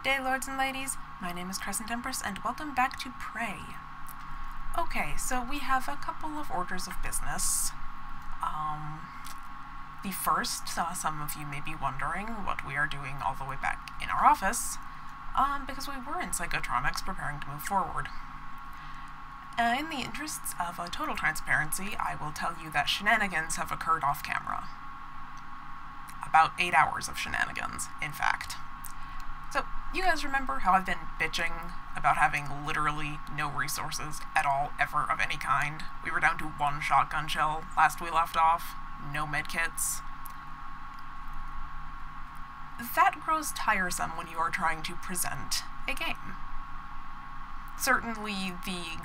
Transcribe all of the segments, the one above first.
Good day, lords and ladies. My name is CrescentEmpress, and welcome back to Prey. Okay, so we have a couple of orders of business. The first, some of you may be wondering what we are doing all the way back in our office, because we were in Psychotronics preparing to move forward. In the interests of total transparency, I will tell you that shenanigans have occurred off-camera. About 8 hours of shenanigans, in fact. So, you guys remember how I've been bitching about having literally no resources at all, ever, of any kind? We were down to 1 shotgun shell last we left off, no medkits. That grows tiresome when you are trying to present a game. Certainly, the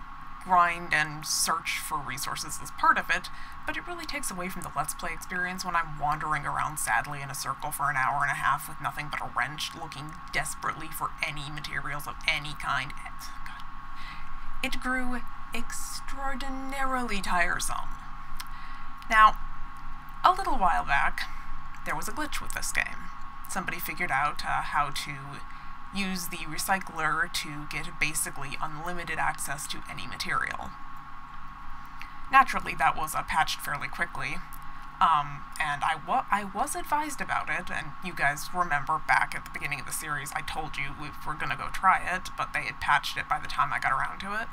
grind and search for resources is part of it, but it really takes away from the Let's Play experience when I'm wandering around sadly in a circle for an hour and a half with nothing but a wrench, looking desperately for any materials of any kind. It grew extraordinarily tiresome. Now, a little while back, there was a glitch with this game. Somebody figured out how to use the recycler to get basically unlimited access to any material. Naturally, that was patched fairly quickly, and I was advised about it, and you guys remember back at the beginning of the series I told you we were gonna go try it, but they had patched it by the time I got around to it.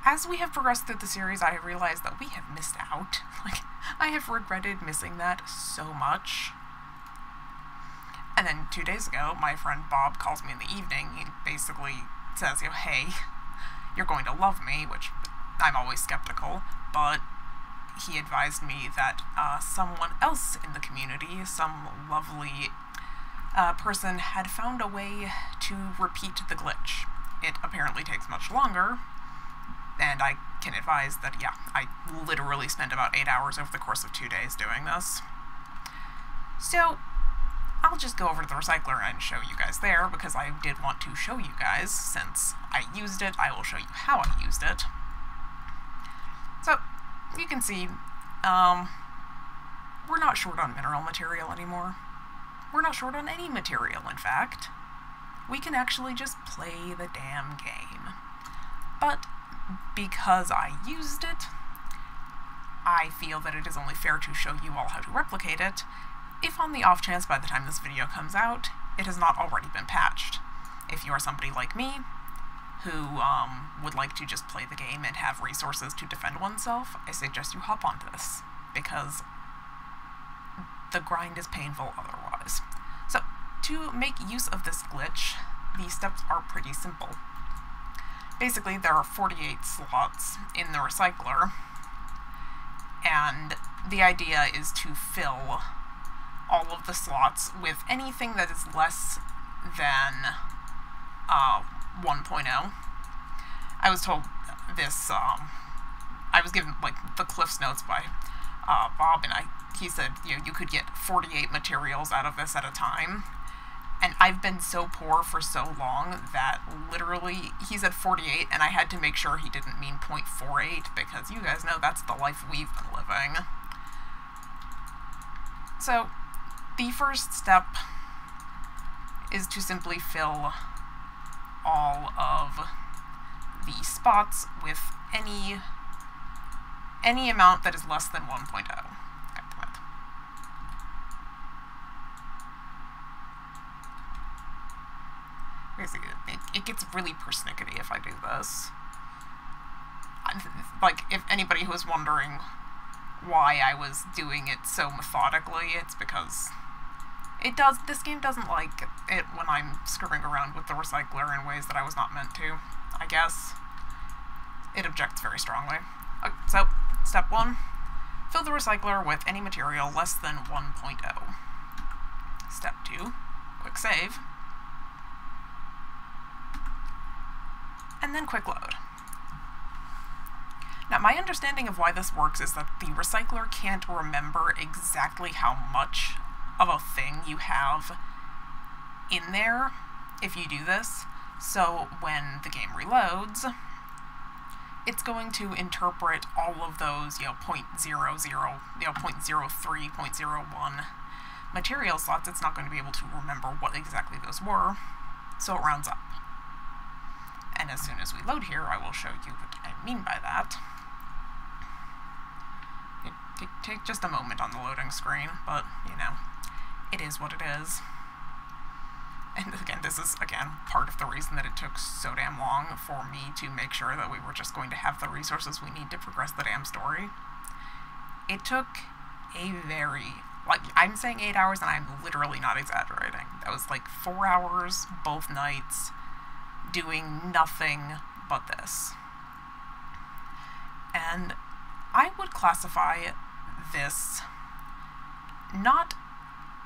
As we have progressed through the series, I have realized that we have missed out. I have regretted missing that so much. And then 2 days ago, my friend Bob calls me in the evening. He basically says, hey, you're going to love me, which I'm always skeptical, but he advised me that someone else in the community, some lovely person, had found a way to repeat the glitch. It apparently takes much longer, and I can advise that, yeah, I literally spent about 8 hours over the course of 2 days doing this. So, I'll just go over to the recycler and show you guys there, because I did want to show you guys. Since I used it, I will show you how I used it. So, you can see, we're not short on mineral material anymore. We're not short on any material, in fact. We can actually just play the damn game. But, because I used it, I feel that it is only fair to show you all how to replicate it, if on the off chance by the time this video comes out, it has not already been patched. If you are somebody like me, who would like to just play the game and have resources to defend oneself, I suggest you hop onto this, because the grind is painful otherwise. So, to make use of this glitch, the steps are pretty simple. Basically, there are 48 slots in the recycler, and the idea is to fill all of the slots with anything that is less than 1.0. I was told this, I was given, the Cliff's Notes by Bob, and he said, you could get 48 materials out of this at a time. And I've been so poor for so long that literally, he said 48, and I had to make sure he didn't mean 0.48, because you guys know that's the life we've been living. So, the first step is to simply fill all of the spots with any amount that is less than 1.0. It gets really persnickety if I do this. If anybody who was wondering why I was doing it so methodically, it's because this game doesn't like it when I'm screwing around with the recycler in ways that I was not meant to, I guess. It objects very strongly. Okay, so, step 1, fill the recycler with any material less than 1.0. Step 2, quick save. And then quick load. Now, my understanding of why this works is that the recycler can't remember exactly how much of a thing you have in there if you do this. So when the game reloads, it's going to interpret all of those, 0.00, 0.03, 0.01 material slots, it's not going to be able to remember what exactly those were, so it rounds up. And as soon as we load here, I will show you what I mean by that. Take just a moment on the loading screen, but, you know, it is what it is. And again, this is, part of the reason that it took so damn long for me to make sure that we were just going to have the resources we need to progress the damn story. It took a very, I'm saying 8 hours, and I'm literally not exaggerating. That was 4 hours, both nights, doing nothing but this. And I would classify this not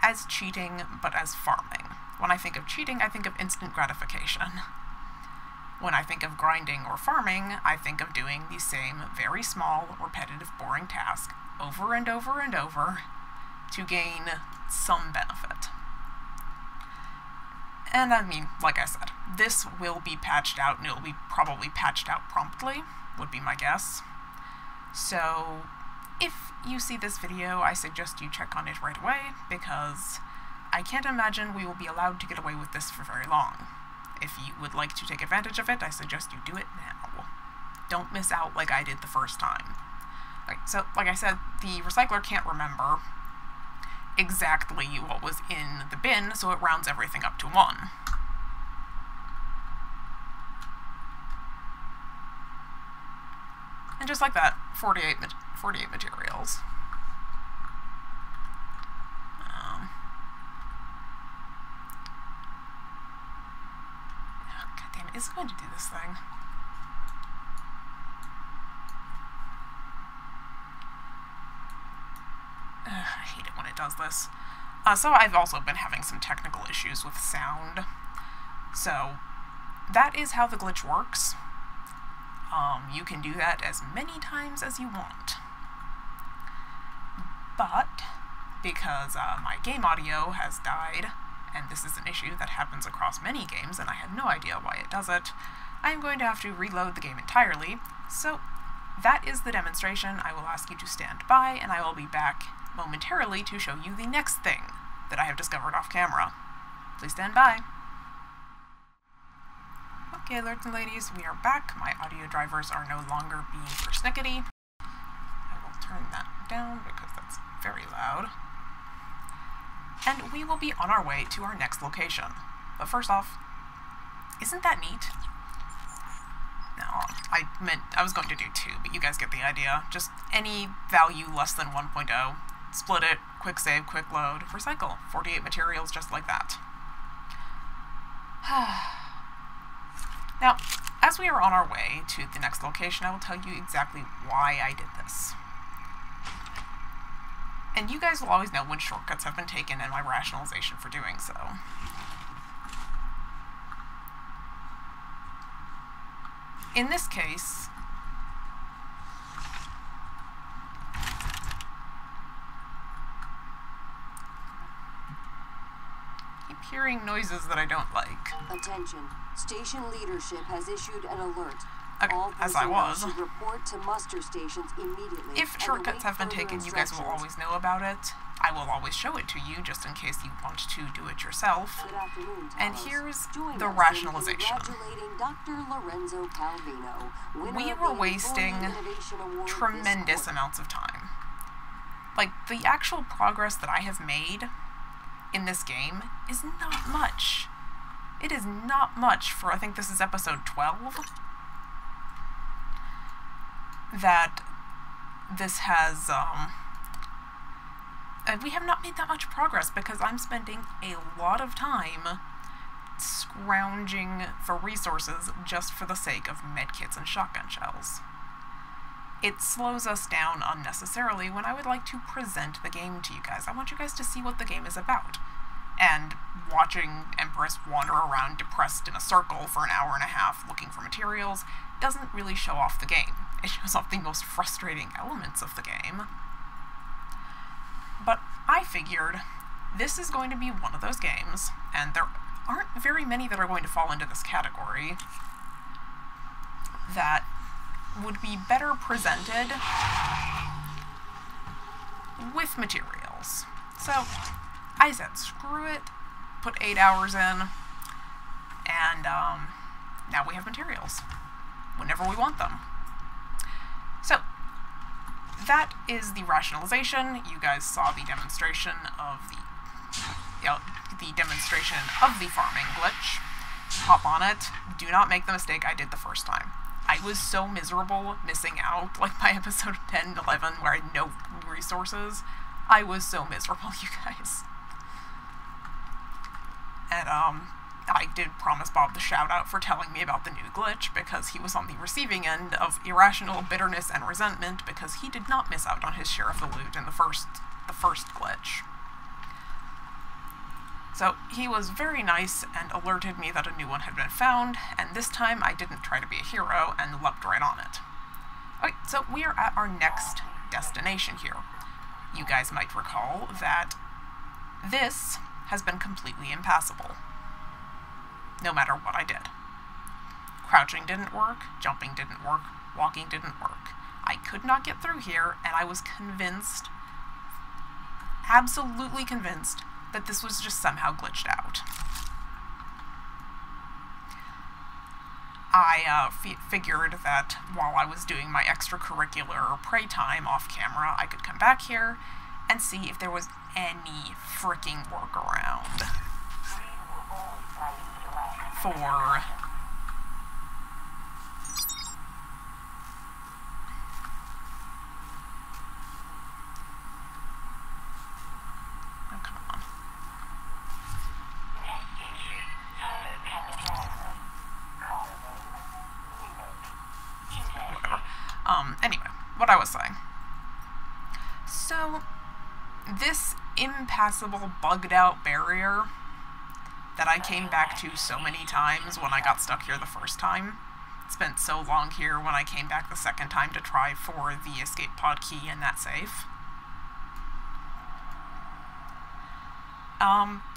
as cheating, but as farming. When I think of cheating, I think of instant gratification. When I think of grinding or farming, I think of doing the same very small, repetitive, boring task over and over and over to gain some benefit. And I mean, like I said, this will be patched out, and it'll be probably patched out promptly, would be my guess. So if you see this video, I suggest you check on it right away, because I can't imagine we will be allowed to get away with this for very long. If you would like to take advantage of it, I suggest you do it now. Don't miss out like I did the first time. So, like I said, the recycler can't remember exactly what was in the bin, so it rounds everything up to 1. And just like that, 48 materials. God damn it, is it going to do this thing? I hate it when it does this. So I've also been having some technical issues with sound. So that is how the glitch works. You can do that as many times as you want. But because my game audio has died, and this is an issue that happens across many games, and I have no idea why it does it, I am going to have to reload the game entirely. So that is the demonstration. I will ask you to stand by, and I will be back momentarily to show you the next thing that I have discovered off camera. Please stand by. Okay, lords and ladies, we are back. My audio drivers are no longer being persnickety. I will turn that down because that's very loud. And we will be on our way to our next location. But first off, isn't that neat? No, I was going to do 2, but you guys get the idea. Just any value less than 1.0. Split it, quick save, quick load, recycle. 48 materials just like that. Now, as we are on our way to the next location, I will tell you exactly why I did this. And you guys will always know when shortcuts have been taken and my rationalization for doing so. In this case, hearing noises that I don't like. Attention. Station leadership has issued an alert. All as I was. Should report to muster stations immediately. If shortcuts have been taken, you guys will always know about it. I will always show it to you, just in case you want to do it yourself. Good afternoon, and here's the rationalization. Dr. Lorenzo Calvino, we were wasting tremendous amounts of time. Like, the actual progress that I have made in this game is not much. It is not much for, I think this is episode 12, that this has, and we have not made that much progress because I'm spending a lot of time scrounging for resources just for the sake of medkits and shotgun shells. It slows us down unnecessarily when I would like to present the game to you guys. I want you guys to see what the game is about. And watching Empress wander around depressed in a circle for an hour and a half looking for materials doesn't really show off the game. It shows off the most frustrating elements of the game. But I figured this is going to be one of those games, and there aren't very many that are going to fall into this category, that would be better presented with materials. So I said, screw it, put 8 hours in, and now we have materials whenever we want them. So, that is the rationalization. You guys saw the demonstration of the demonstration of the farming glitch. Hop on it. Do not make the mistake I did the first time. I was so miserable missing out, like by episode 10, 11, where I had no resources. I was so miserable, you guys. And, I did promise Bob the shout out for telling me about the new glitch, because he was on the receiving end of irrational bitterness and resentment, because he did not miss out on his share of the loot in the first glitch. So he was very nice and alerted me that a new one had been found, and this time I didn't try to be a hero and leapt right on it. Okay, so we are at our next destination here. You guys might recall that this has been completely impassable, no matter what I did. Crouching didn't work, jumping didn't work, walking didn't work. I could not get through here, and I was convinced, absolutely convinced, that this was just somehow glitched out. I figured that while I was doing my extracurricular prey time off camera, I could come back here and see if there was any freaking workaround for anyway, what I was saying. So, this impassable, bugged-out barrier that I came back to so many times when I got stuck here the first time, spent so long here when I came back the second time to try for the escape pod key in that safe.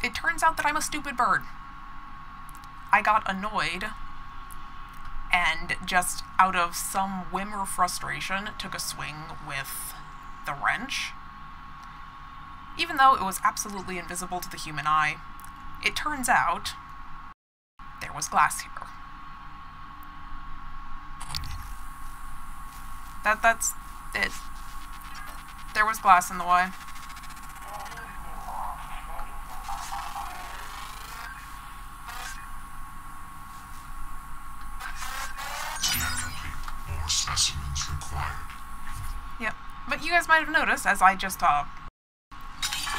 It turns out that I'm a stupid bird. I got annoyed and just out of some whim or frustration took a swing with the wrench. Even though it was absolutely invisible to the human eye, it turns out there was glass here. That's it. There was glass in the way. More specimens required. Yep. But you guys might have noticed as I just whoop,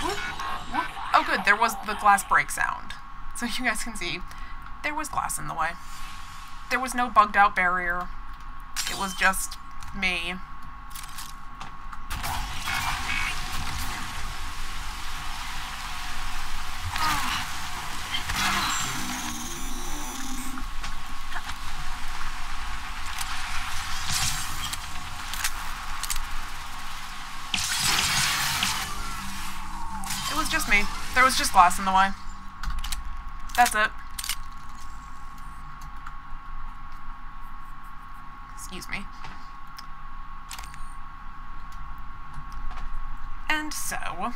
whoop. Oh good, there was the glass break sound. So you guys can see there was glass in the way. There was no bugged out barrier. It was just me. It was just me. There was just glass in the way. That's it. Excuse me. And so,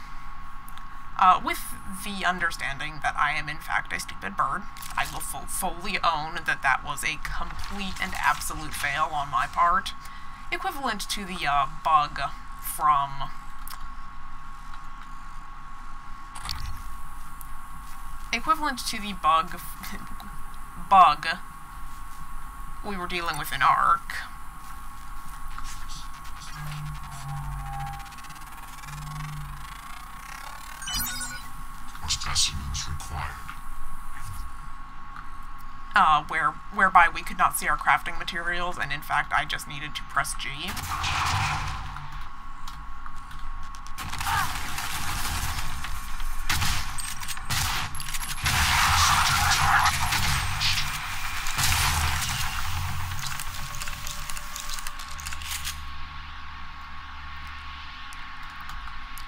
with the understanding that I am in fact a stupid bird, I will fully own that that was a complete and absolute fail on my part. Equivalent to the bug from... Equivalent to the bug we were dealing with in Ark. More specimens required. Whereby we could not see our crafting materials, and in fact I just needed to press G.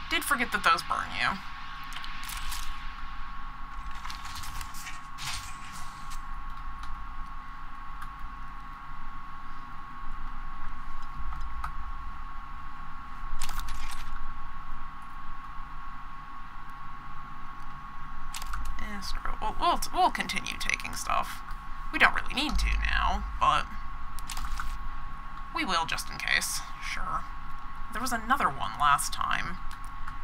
Did forget that those burn you. Yes, we'll continue taking stuff. We don't really need to now, but we will just in case. Sure. There was another one last time.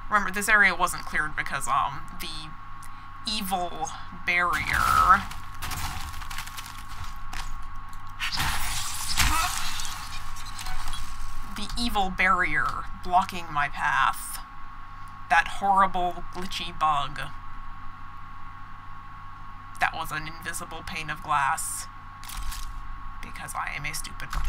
Remember, this area wasn't cleared because, the evil barrier... The evil barrier blocking my path. That horrible, glitchy bug. That was an invisible pane of glass. Because I am a stupid bug.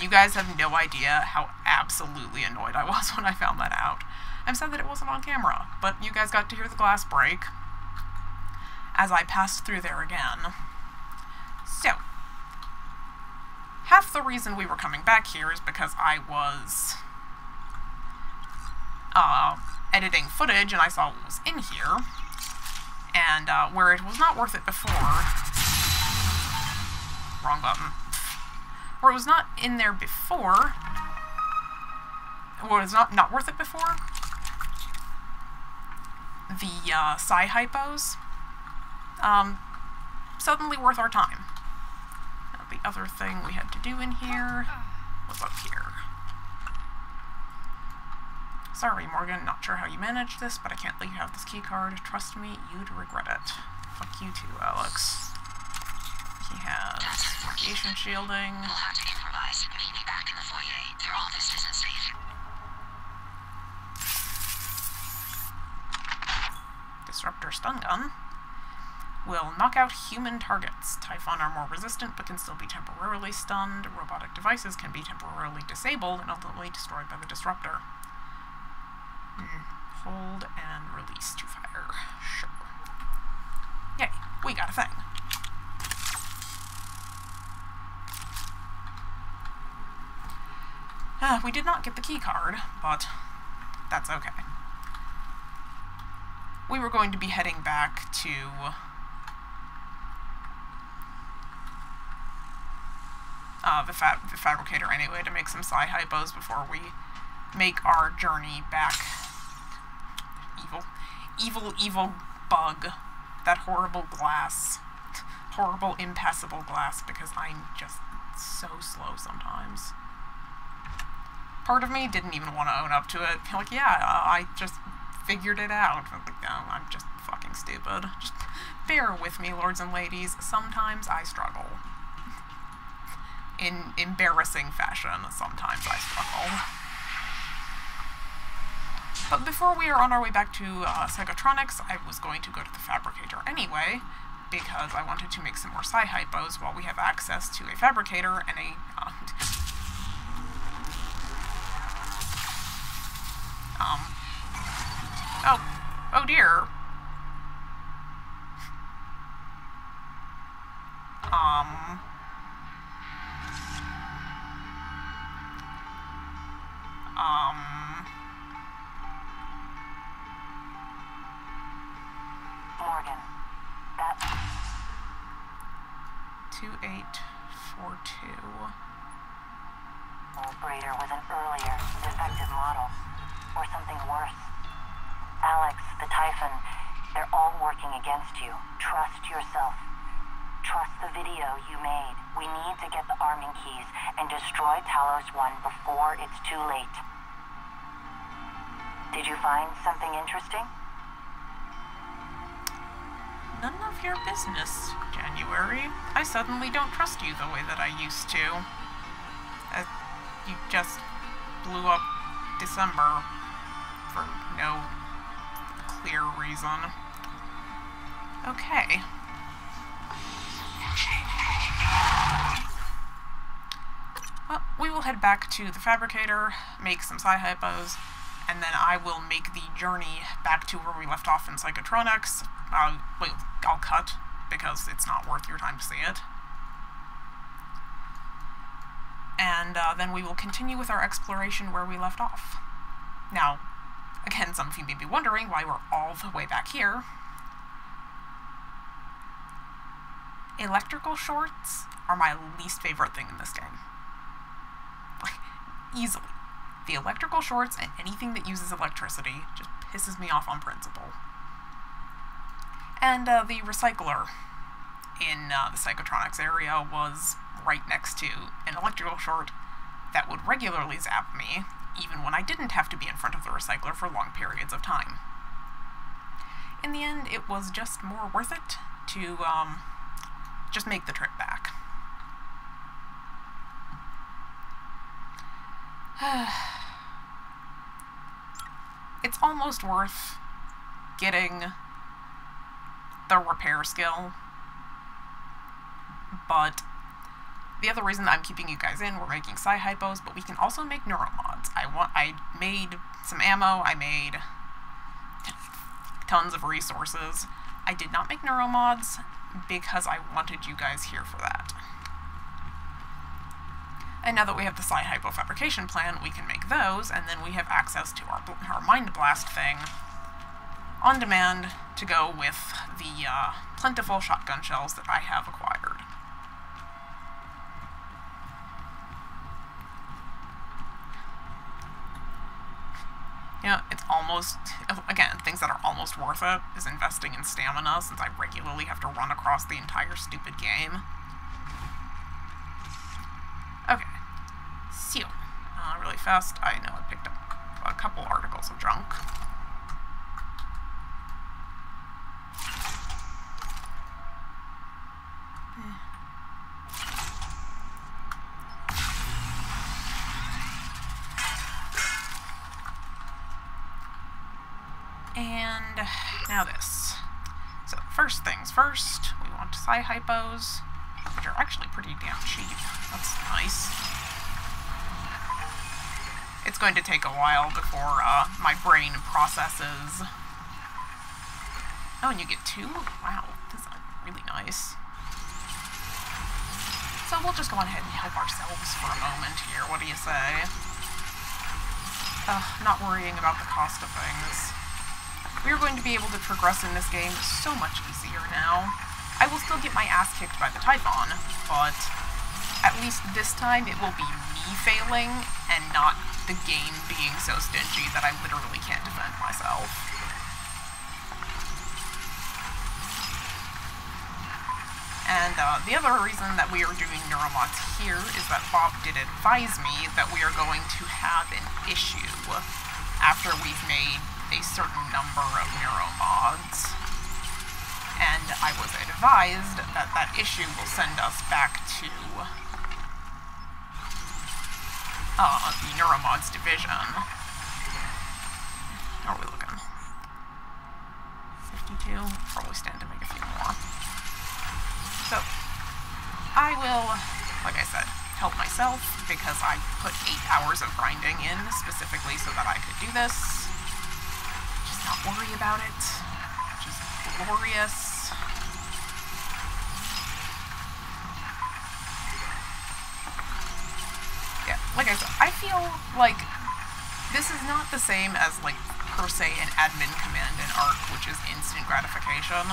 You guys have no idea how absolutely annoyed I was when I found that out. I'm sad that it wasn't on camera, but you guys got to hear the glass break as I passed through there again. So, half the reason we were coming back here is because I was editing footage and I saw what was in here, and where it was not worth it before... Wrong button. Where it was not in there before... Where it was not worth it before... The sci-hypos, suddenly worth our time. Now, the other thing we had to do in here was up here. Sorry, Morgan, not sure how you managed this, but I can't let you have this key card. Trust me, you'd regret it. Fuck you too, Alex. He has radiation shielding. We'll have to improvise. Meet me back in the foyer. Your office isn't safe. Disruptor stun gun will knock out human targets. Typhon are more resistant but can still be temporarily stunned. Robotic devices can be temporarily disabled and ultimately destroyed by the disruptor. Hold and release to fire. Sure. Yay, we got a thing. We did not get the key card, but that's okay. We were going to be heading back to the fabricator anyway to make some sci-hypos before we make our journey back. Evil bug. That horrible glass. Horrible impassable glass, because I'm just so slow sometimes. Part of me didn't even want to own up to it. Like, yeah, I just figured it out. I'm like, no, I'm just fucking stupid. Just bear with me, lords and ladies. Sometimes I struggle. In embarrassing fashion, sometimes I struggle. But before we are on our way back to Psychotronics, I was going to go to the fabricator anyway, because I wanted to make some more sci-hypos while we have access to a fabricator and a... Oh dear. Morgan, that... 2842. Old Breeder was an earlier, defective model. Or something worse. Alex, the Typhon, they're all working against you. Trust yourself. Trust the video you made. We need to get the arming keys and destroy Talos 1 before it's too late. Did you find something interesting? None of your business, January. I suddenly don't trust you the way that I used to. You just blew up December for no clear reason. Okay. Well, we will head back to the fabricator, make some sci-hypos, and then I will make the journey back to where we left off in Psychotronics. Wait, I'll cut, because it's not worth your time to see it. And then we will continue with our exploration where we left off. Now, again, some of you may be wondering why we're all the way back here. Electrical shorts are my least favorite thing in this game. Like, easily. The electrical shorts and anything that uses electricity just pisses me off on principle. And the recycler in the psychotronics area was right next to an electrical short that would regularly zap me, even when I didn't have to be in front of the recycler for long periods of time. In the end, it was just more worth it to just make the trip back. It's almost worth getting the repair skill, but the other reason I'm keeping you guys in, we're making Psi-Hypos, but we can also make neuromods. I made some ammo, I made tons of resources. I did not make neuromods because I wanted you guys here for that. And now that we have the Psi-Hypo fabrication plan, we can make those, and then we have access to our Mind Blast thing on demand to go with the plentiful shotgun shells that I have acquired. Yeah, it's almost, again, things that are almost worth it is investing in stamina, since I regularly have to run across the entire stupid game. Okay, so, really fast, I know I picked up a couple articles of junk. And now this. So first things first, we want Psi-Hypos, which are actually pretty damn cheap. That's nice. It's going to take a while before my brain processes. Oh, and you get 2? Wow, this is really nice. So we'll just go on ahead and help ourselves for a moment here. What do you say? Not worrying about the cost of things. We are going to be able to progress in this game so much easier now. I will still get my ass kicked by the Typhon, but at least this time it will be me failing and not the game being so stingy that I literally can't defend myself. And the other reason that we are doing neuromods here is that Bob did advise me that we are going to have an issue after we've made a certain number of neuromods. And I was advised that that issue will send us back to the neuromods division. How are we looking? 52? Probably stand to make a few more. So, I will, like I said, help myself because I put 8 hours of grinding in specifically so that I could do this. Just not worry about it. Just glorious. Yeah, like I said, I feel like this is not the same as, like, per se an admin command in ARC, which is instant gratification.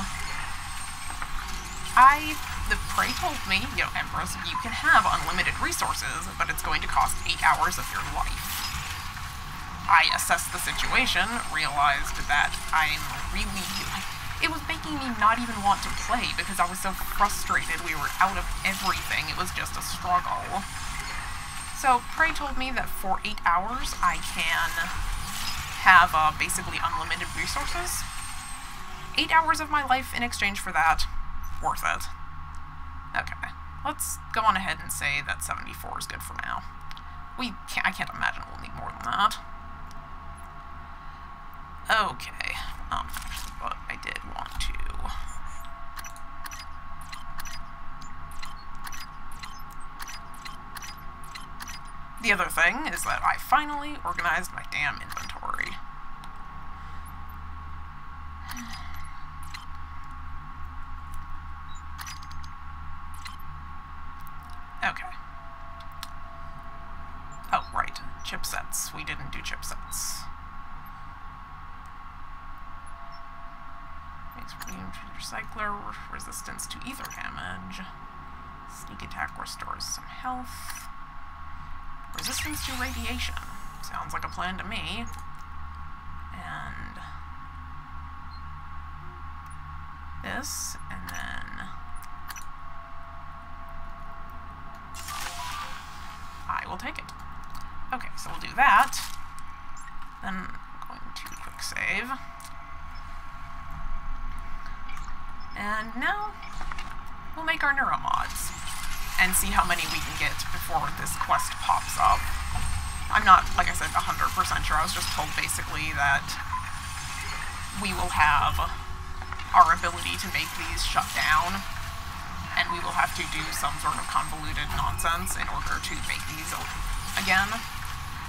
The Prey told me, Empress, you can have unlimited resources, but it's going to cost 8 hours of your life. I assessed the situation, realized that I'm really, it was making me not even want to play because I was so frustrated we were out of everything. It was just a struggle. So Prey told me that for 8 hours I can have basically unlimited resources. 8 hours of my life in exchange for that, worth it. Okay, let's go on ahead and say that 74 is good for now. I can't imagine we'll need more than that. Okay, but I did want to... The other thing is that I finally organized my damn inventory. Okay. Oh, right. Chipsets. We didn't do chipsets. Makes recycler resistance to ether damage. Sneak attack restores some health. Resistance to radiation. Sounds like a plan to me. And this, and then I will take it. Okay, so we'll do that. Then I'm going to quick save. And now we'll make our neuromods and see how many we can get before this quest pops up. I'm not, like I said, 100% sure. I was just told basically that we will have our ability to make these shut down, and we will have to do some sort of convoluted nonsense in order to make these again.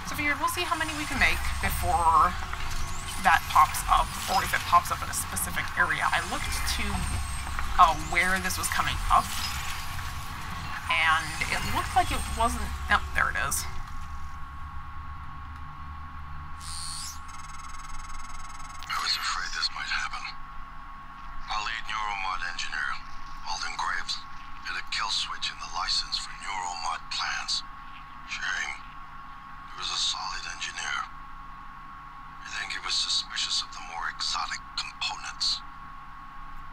So we'll see how many we can make before that pops up, or if it pops up in a specific area. I looked to where this was coming up, and it looked like it wasn't... Oh, there it is. I was afraid this might happen. Our lead neuromod engineer, Alden Graves, hit a kill switch in the license for neuromod plans. Shame. He was a solid engineer. I think he was suspicious of the more exotic components.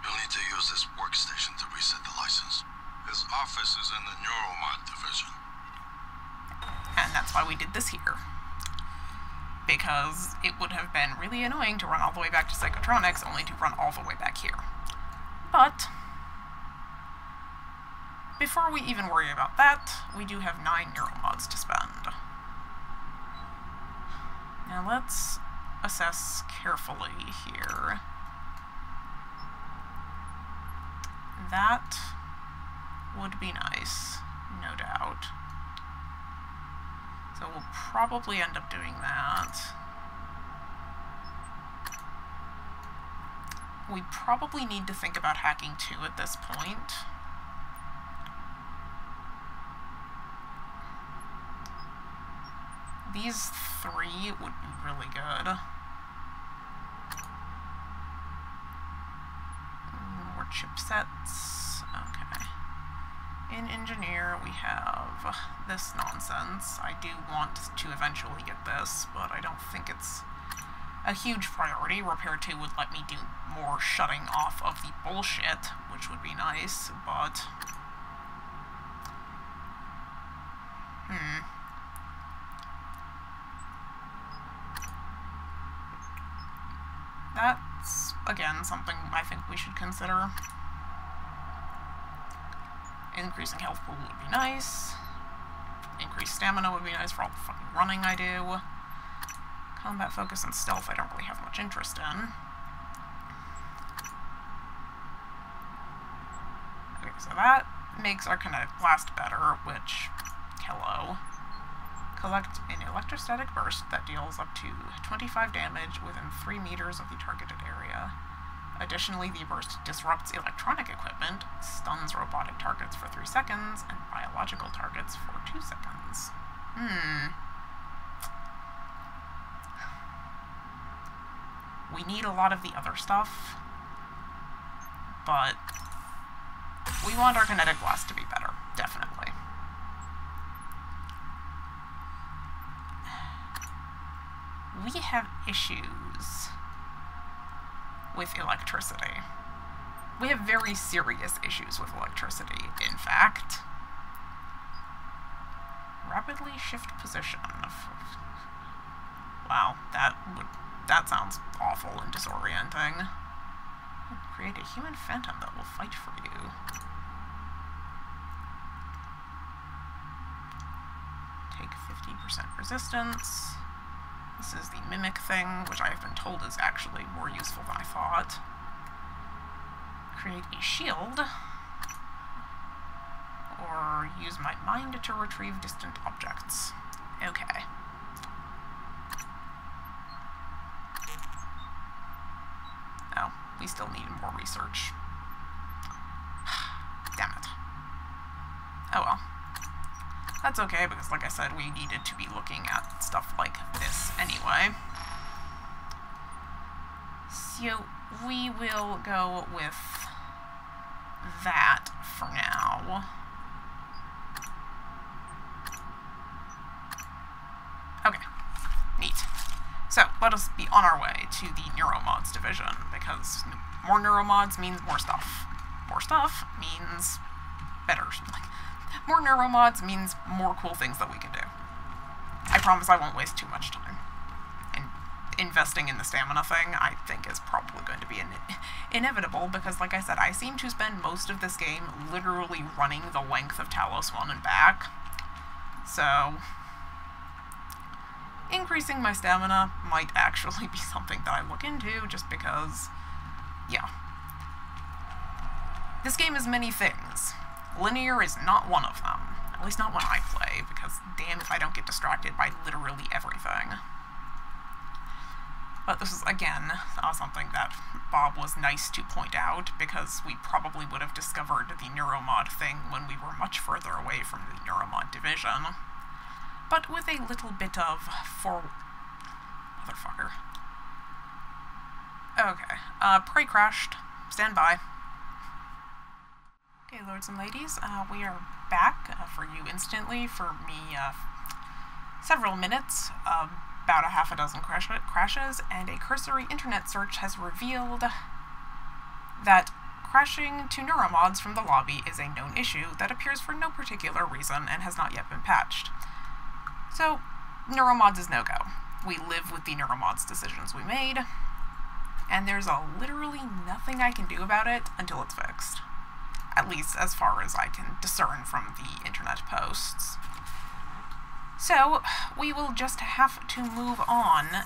You'll need to use this workstation to reset the license. His office is in the neuromod division. And that's why we did this here. Because it would have been really annoying to run all the way back to Psychotronics, only to run all the way back here. But before we even worry about that, we do have 9 neuromods to spend. Now let's assess carefully here. That would be nice, no doubt. So we'll probably end up doing that. We probably need to think about hacking 2 at this point. These 3 would be really good. More chipsets. Okay. In Engineer, we have this nonsense. I do want to eventually get this, but I don't think it's a huge priority. Repair 2 would let me do more shutting off of the bullshit, which would be nice, but... That's, again, something I think we should consider. Increasing health pool would be nice. Increased stamina would be nice for all the fucking running I do. Combat focus and stealth I don't really have much interest in. Okay, so that makes our kinetic blast better, which, hello. Collect an electrostatic burst that deals up to 25 damage within 3 meters of the targeted area. Additionally, the burst disrupts electronic equipment, stuns robotic targets for 3 seconds, and biological targets for 2 seconds. We need a lot of the other stuff, but we want our kinetic blast to be better, definitely. We have issues with electricity. We have very serious issues with electricity, in fact. Rapidly shift position. Wow, that sounds awful and disorienting. Create a human phantom that will fight for you. Take 50% resistance. This is the mimic thing, which I have been told is actually more useful than I thought. Create a shield. Or use my mind to retrieve distant objects. Okay. Oh, we still need more research. Damn it. Oh well. That's okay, because like I said, we needed to be looking at stuff like this anyway. So we will go with that for now. Okay, neat. So let us be on our way to the neuromods division, because more neuromods means more stuff. More stuff means better. Like, more neuromods means more cool things that we can do. I promise I won't waste too much time. And investing in the stamina thing, I think, is probably going to be inevitable, because, like I said, I seem to spend most of this game literally running the length of Talos 1 and back. So increasing my stamina might actually be something that I look into, just because, yeah. This game is many things. Linear is not one of them. At least not when I play, because damn if I don't get distracted by literally everything. But this is, again, something that Bob was nice to point out, because we probably would have discovered the neuromod thing when we were much further away from the neuromod division. But with a little bit of motherfucker. Okay, prey crashed. Stand by. Okay, lords and ladies, we are back for you instantly. For me, several minutes, about a half a dozen crashes, and a cursory internet search has revealed that crashing to neuromods from the lobby is a known issue that appears for no particular reason and has not yet been patched. So, neuromods is no-go. We live with the neuromods decisions we made, and there's literally nothing I can do about it until it's fixed. At least as far as I can discern from the internet posts. So, we will just have to move on.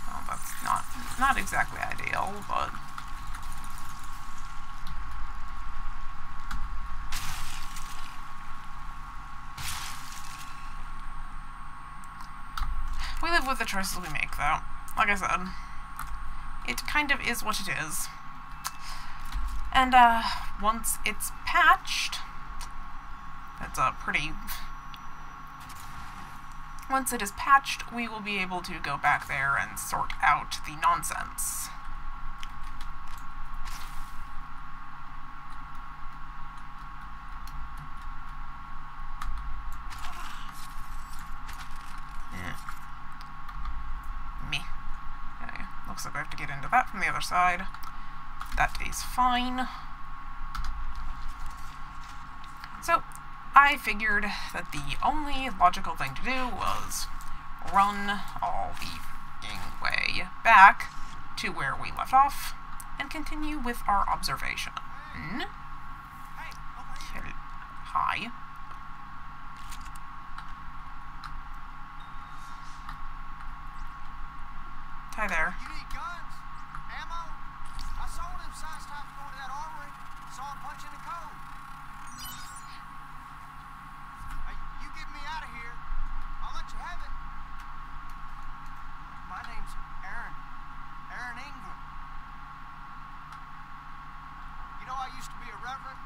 Well, that's not exactly ideal, but we live with the choices we make, though. Like I said, it kind of is what it is. And, once it's patched, that's once it is patched, we will be able to go back there and sort out the nonsense. Looks like I have to get into that from the other side. That is fine. So, I figured that the only logical thing to do was run all the f***ing way back to where we left off and continue with our observation. Hi. Hi there. You need guns? Ammo? I sold him size types going to that armory. Saw him punching the code. Hey, you get me out of here. I'll let you have it. My name's Aaron. Aaron Ingram. You know, I used to be a reverend.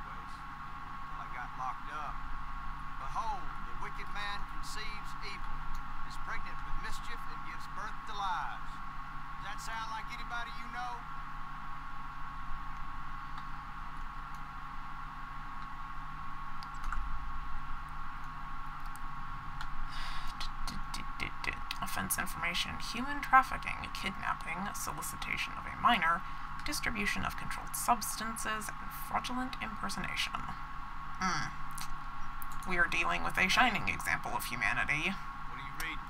Well, I got locked up. Behold, the wicked man conceives evil, is pregnant with mischief, and gives birth to lies. Does that sound like anybody you know? Offense information, human trafficking, kidnapping, solicitation of a minor, distribution of controlled substances, and fraudulent impersonation. We are dealing with a shining example of humanity. What are you reading?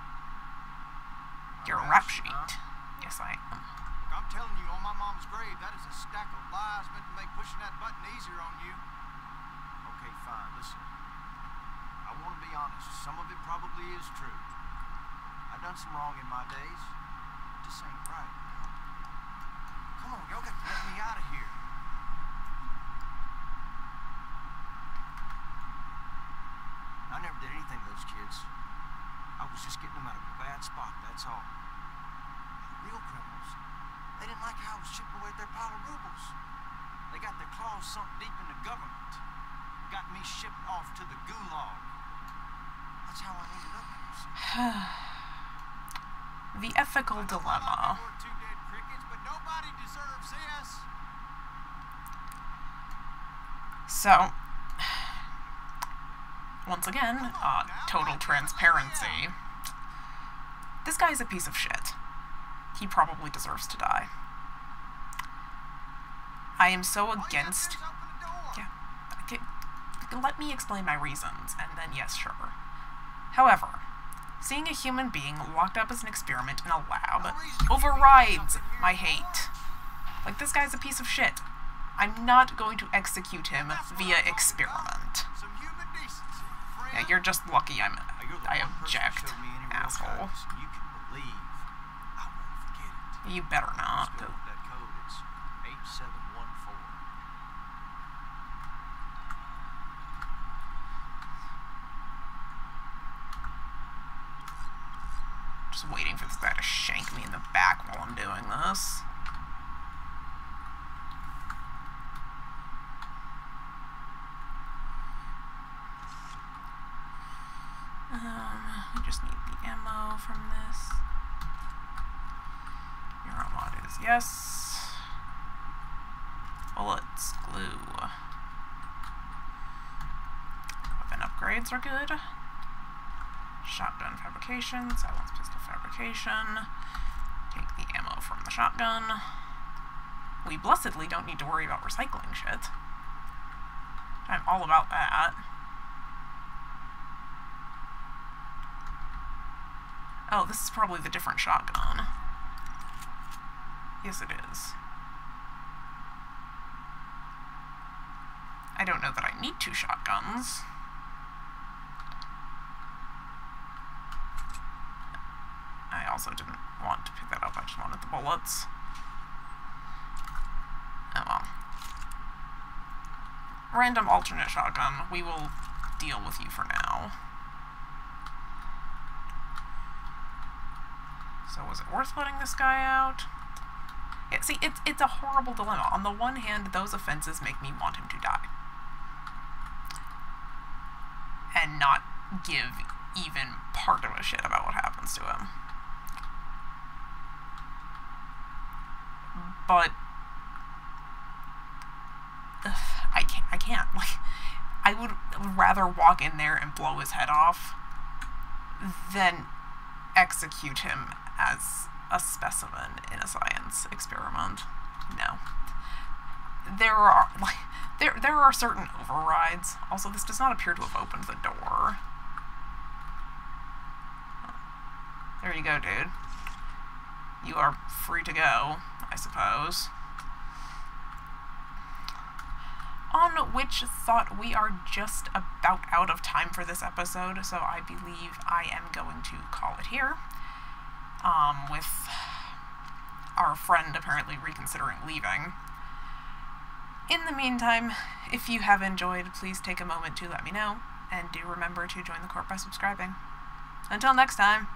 Your rap sheet. Yes, I am. Look, I'm telling you, on my mom's grave, that is a stack of lies meant to make pushing that button easier on you. Okay, fine, listen. I want to be honest. Some of it probably is true. I've done some wrong in my days. It just ain't right. Come on, y'all got to let me out of here. I never did anything to those kids. I was just getting them out of a bad spot, that's all. The real criminals, they didn't like how I was chipping away at their pile of rubles. They got their claws sunk deep in the government. Got me shipped off to the gulag. That's how I ended up here. The ethical dilemma. Two dead crickets, but nobody deserves this. So, once again, total transparency. This guy's a piece of shit. He probably deserves to die. I am so against... Yeah. Let me explain my reasons, and then yes, sure. However, seeing a human being locked up as an experiment in a lab overrides my hate. Like, this guy's a piece of shit. I'm not going to execute him via experiment. Yeah, you're just lucky I object, asshole. You better not. That code is 8714. Just waiting for this guy to shank me in the back while I'm doing this. We just need the ammo from this. Neuromod is yes. Bullets, glue. Weapon upgrades are good. Shotgun fabrication, silence pistol fabrication. Take the ammo from the shotgun. We blessedly don't need to worry about recycling shit. I'm all about that. Oh, this is probably the different shotgun. Yes, it is. I don't know that I need 2 shotguns. I also didn't want to pick that up, I just wanted the bullets. Oh well. Random alternate shotgun, we will deal with you for now. So was it worth letting this guy out? Yeah, see, it's a horrible dilemma. On the one hand, those offenses make me want him to die. And not give even part of a shit about what happens to him. But I can't. Like, I would rather walk in there and blow his head off than execute him as a specimen in a science experiment. No. There are certain overrides. Also, this does not appear to have opened the door. There you go, dude. You are free to go, I suppose. On which thought, we are just about out of time for this episode, so I believe I am going to call it here. With our friend apparently reconsidering leaving. In the meantime, if you have enjoyed, please take a moment to let me know, and do remember to join the court by subscribing. Until next time.